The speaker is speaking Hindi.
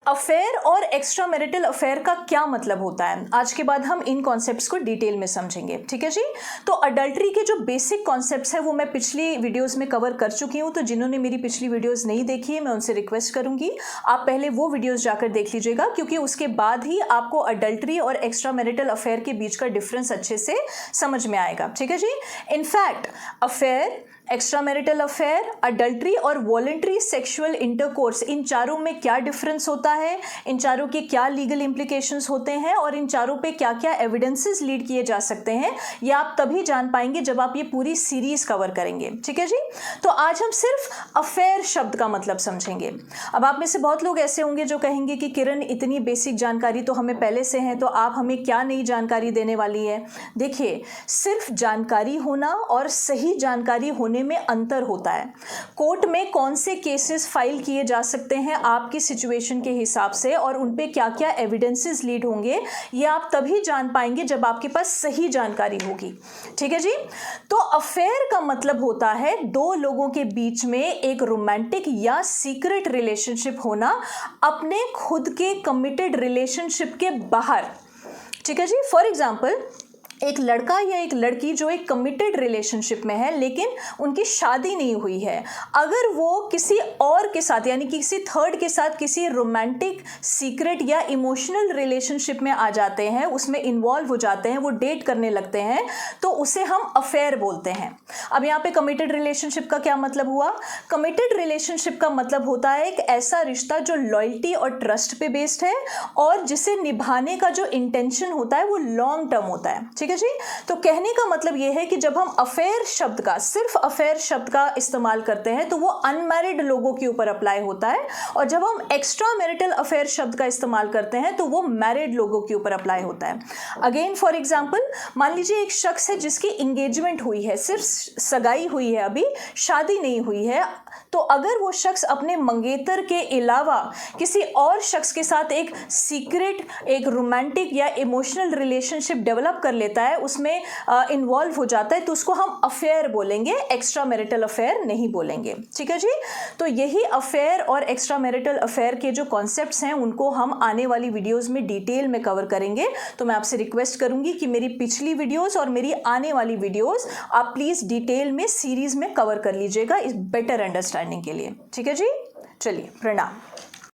अफेयर और एक्स्ट्रा मैरिटल अफेयर का क्या मतलब होता है, आज के बाद हम इन कॉन्सेप्ट्स को डिटेल में समझेंगे। ठीक है जी। तो अडल्ट्री के जो बेसिक कॉन्सेप्ट्स हैं वो मैं पिछली वीडियोस में कवर कर चुकी हूँ, तो जिन्होंने मेरी पिछली वीडियोस नहीं देखी है मैं उनसे रिक्वेस्ट करूंगी आप पहले वो वीडियोस जाकर देख लीजिएगा, क्योंकि उसके बाद ही आपको अडल्ट्री और एक्स्ट्रा मैरिटल अफेयर के बीच का डिफरेंस अच्छे से समझ में आएगा। ठीक है जी। In fact affair, extra marital affair, adultery और वॉलंटरी सेक्सुअल इंटरकोर्स, इन चारों में क्या डिफरेंस होता है, इन चारों के क्या लीगल इंप्लीकेशंस होते हैं और इन चारों पे क्या क्या एविडेंसेस लीड किए जा सकते हैं, ये आप तभी जान पाएंगे जब आप ये पूरी सीरीज कवर करेंगे। ठीक है जी। तो आज हम सिर्फ अफेयर शब्द का मतलब समझेंगे। अब आप में से बहुत लोग ऐसे होंगे जो कहेंगे कि किरण इतनी बेसिक जानकारी तो हमें पहले से है, तो आप हमें क्या नई जानकारी देने वाली है। देखिए, सिर्फ जानकारी होना और सही जानकारी होने में अंतर होता है। कोर्ट में कौन से केसेस फाइल किए जा सकते हैं आपकी सिचुएशन के हिसाब से और उन पे क्या क्या एविडेंसेस लीड होंगे, ये आप तभी जान पाएंगे जब आपके पास सही जानकारी होगी। ठीक है जी। तो अफेयर का मतलब होता है दो लोगों के बीच में एक रोमांटिक या सीक्रेट रिलेशनशिप होना, अपने खुद के कमिटेड रिलेशनशिप के बाहर। ठीक है जी। फॉर एग्जाम्पल, एक लड़का या एक लड़की जो एक कमिटेड रिलेशनशिप में है लेकिन उनकी शादी नहीं हुई है, अगर वो किसी और के साथ यानी कि किसी थर्ड के साथ किसी रोमांटिक, सीक्रेट या इमोशनल रिलेशनशिप में आ जाते हैं, उसमें इन्वॉल्व हो जाते हैं, वो डेट करने लगते हैं, तो उसे हम अफेयर बोलते हैं। अब यहाँ पे कमिटेड रिलेशनशिप का क्या मतलब हुआ? कमिटेड रिलेशनशिप का मतलब होता है एक ऐसा रिश्ता जो लॉयल्टी और ट्रस्ट पे बेस्ड है और जिसे निभाने का जो इंटेंशन होता है वो लॉन्ग टर्म होता है। ठीक है जी। तो कहने का मतलब यह है कि जब हम अफेयर शब्द का, सिर्फ अफेयर शब्द का इस्तेमाल करते हैं तो वो अनमैरिड लोगों के ऊपर अप्लाई होता है, और जब हम एक्स्ट्रा मैरिटल अफेयर शब्द का इस्तेमाल करते हैं तो वो मैरिड लोगों के ऊपर अप्लाई होता है। अगेन फॉर एग्जांपल, मान लीजिए एक शख्स है जिसकी इंगेजमेंट हुई है, सिर्फ सगाई हुई है, अभी शादी नहीं हुई है, तो अगर वो शख्स अपने मंगेतर के अलावा किसी और शख्स के साथ एक सीक्रेट, एक रोमांटिक या इमोशनल रिलेशनशिप डेवलप कर लेता है, उसमें इन्वॉल्व हो जाता है, तो उसको हम अफेयर बोलेंगे, एक्स्ट्रा मैरिटल अफेयर नहीं बोलेंगे। ठीक है जी। तो यही अफेयर और एक्स्ट्रा मैरिटल अफेयर के जो कॉन्सेप्ट्स हैं उनको हम आने वाली वीडियोस में डिटेल में कवर करेंगे। तो मैं आपसे रिक्वेस्ट करूंगी कि मेरी पिछली वीडियोस और मेरी आने वाली वीडियोस आप प्लीज डिटेल में सीरीज में कवर कर लीजिएगा इस बेटर अंडरस्टैंडिंग के लिए। ठीक है जी। चलिए, प्रणाम।